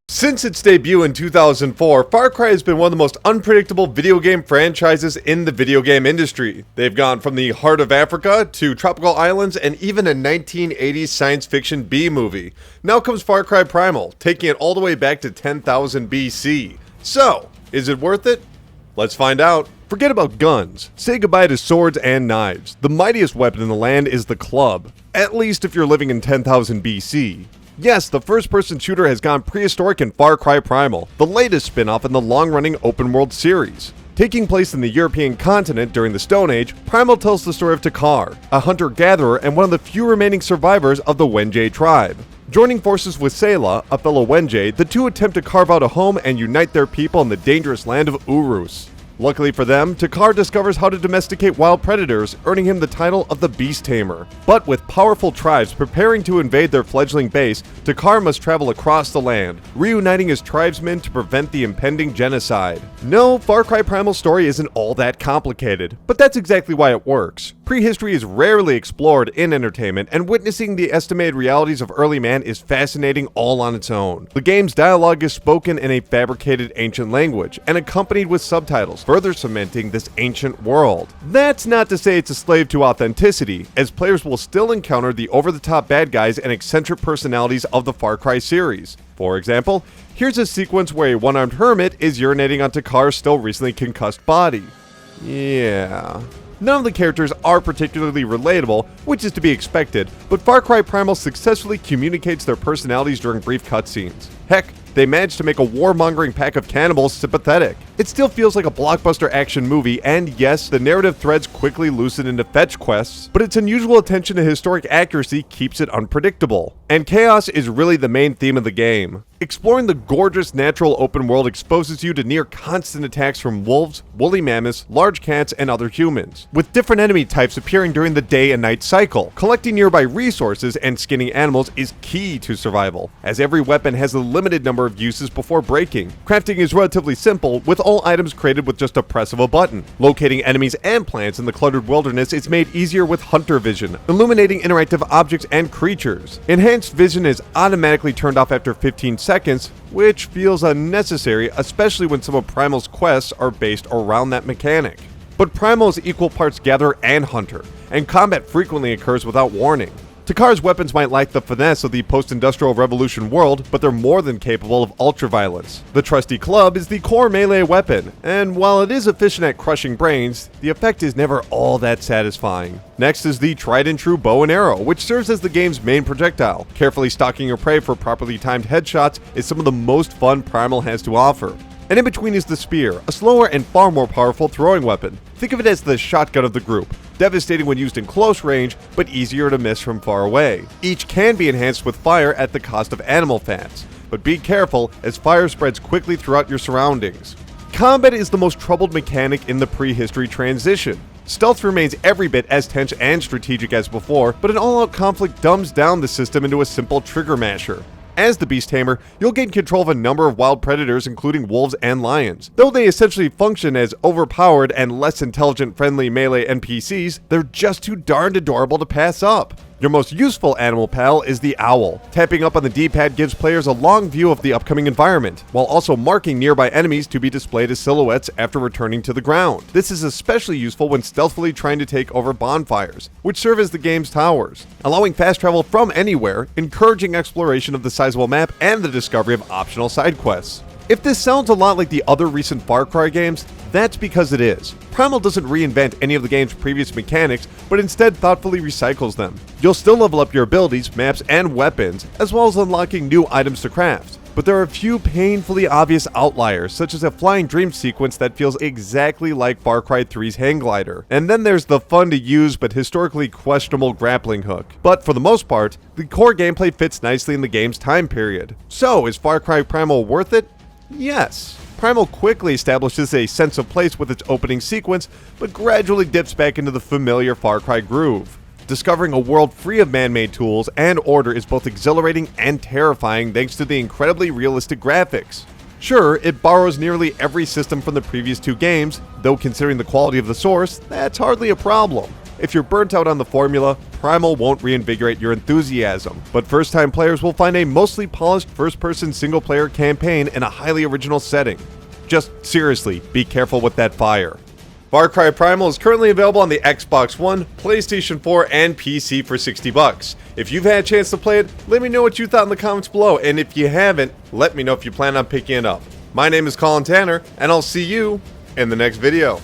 Since its debut in 2004, Far Cry has been one of the most unpredictable video game franchises in the video game industry. They've gone from the heart of Africa to tropical islands and even a 1980s science fiction B-movie. Now comes Far Cry Primal, taking it all the way back to 10,000 BC. So, is it worth it? Let's find out. Forget about guns. Say goodbye to swords and knives. The mightiest weapon in the land is the club. At least if you're living in 10,000 BC. Yes, the first-person shooter has gone prehistoric in Far Cry Primal, the latest spin-off in the long-running open-world series. Taking place in the European continent during the Stone Age, Primal tells the story of Takar, a hunter-gatherer and one of the few remaining survivors of the Wenjay tribe. Joining forces with Sayla, a fellow Wenjay, the two attempt to carve out a home and unite their people in the dangerous land of Urus. Luckily for them, Takar discovers how to domesticate wild predators, earning him the title of the Beast Tamer. But with powerful tribes preparing to invade their fledgling base, Takar must travel across the land, reuniting his tribesmen to prevent the impending genocide. No, Far Cry Primal's story isn't all that complicated, but that's exactly why it works. Prehistory is rarely explored in entertainment, and witnessing the estimated realities of early man is fascinating all on its own. The game's dialogue is spoken in a fabricated ancient language, and accompanied with subtitles, further cementing this ancient world. That's not to say it's a slave to authenticity, as players will still encounter the over-the-top bad guys and eccentric personalities of the Far Cry series. For example, here's a sequence where a one-armed hermit is urinating on Takar's still recently concussed body. Yeah. None of the characters are particularly relatable, which is to be expected, but Far Cry Primal successfully communicates their personalities during brief cutscenes. Heck, they managed to make a warmongering pack of cannibals sympathetic. It still feels like a blockbuster action movie, and yes, the narrative threads quickly loosen into fetch quests, but its unusual attention to historic accuracy keeps it unpredictable. And chaos is really the main theme of the game. Exploring the gorgeous natural open world exposes you to near constant attacks from wolves, woolly mammoths, large cats, and other humans, with different enemy types appearing during the day and night cycle. Collecting nearby resources and skinning animals is key to survival, as every weapon has a limited number of uses before breaking. Crafting is relatively simple, with all items created with just a press of a button. Locating enemies and plants in the cluttered wilderness is made easier with hunter vision, illuminating interactive objects and creatures. Enhanced vision is automatically turned off after 15 seconds, which feels unnecessary, especially when some of Primal's quests are based around that mechanic. But Primal is equal parts gatherer and hunter, and combat frequently occurs without warning. Takar's weapons might lack the finesse of the post-industrial revolution world, but they're more than capable of ultra-violence. The trusty club is the core melee weapon, and while it is efficient at crushing brains, the effect is never all that satisfying. Next is the tried-and-true bow and arrow, which serves as the game's main projectile. Carefully stalking your prey for properly timed headshots is some of the most fun Primal has to offer. And in between is the spear, a slower and far more powerful throwing weapon. Think of it as the shotgun of the group, devastating when used in close range, but easier to miss from far away. Each can be enhanced with fire at the cost of animal fats, but be careful as fire spreads quickly throughout your surroundings. Combat is the most troubled mechanic in the prehistory transition. Stealth remains every bit as tense and strategic as before, but an all-out conflict dumbs down the system into a simple trigger masher. As the Beast Tamer, you'll gain control of a number of wild predators including wolves and lions. Though they essentially function as overpowered and less intelligent friendly melee NPCs, they're just too darned adorable to pass up. Your most useful animal pal is the owl. Tapping up on the D-pad gives players a long view of the upcoming environment, while also marking nearby enemies to be displayed as silhouettes after returning to the ground. This is especially useful when stealthily trying to take over bonfires, which serve as the game's towers, allowing fast travel from anywhere, encouraging exploration of the sizable map and the discovery of optional side quests. If this sounds a lot like the other recent Far Cry games, that's because it is. Primal doesn't reinvent any of the game's previous mechanics, but instead thoughtfully recycles them. You'll still level up your abilities, maps, and weapons, as well as unlocking new items to craft. But there are a few painfully obvious outliers, such as a flying dream sequence that feels exactly like Far Cry 3's hang glider. And then there's the fun-to-use but historically questionable grappling hook. But for the most part, the core gameplay fits nicely in the game's time period. So, is Far Cry Primal worth it? Yes. Primal quickly establishes a sense of place with its opening sequence, but gradually dips back into the familiar Far Cry groove. Discovering a world free of man-made tools and order is both exhilarating and terrifying thanks to the incredibly realistic graphics. Sure, it borrows nearly every system from the previous two games, though considering the quality of the source, that's hardly a problem. If you're burnt out on the formula, Primal won't reinvigorate your enthusiasm, but first-time players will find a mostly polished first-person single-player campaign in a highly original setting. Just seriously, be careful with that fire. Far Cry Primal is currently available on the Xbox One, PlayStation 4, and PC for $60. If you've had a chance to play it, let me know what you thought in the comments below, and if you haven't, let me know if you plan on picking it up. My name is Colin Tanner, and I'll see you in the next video.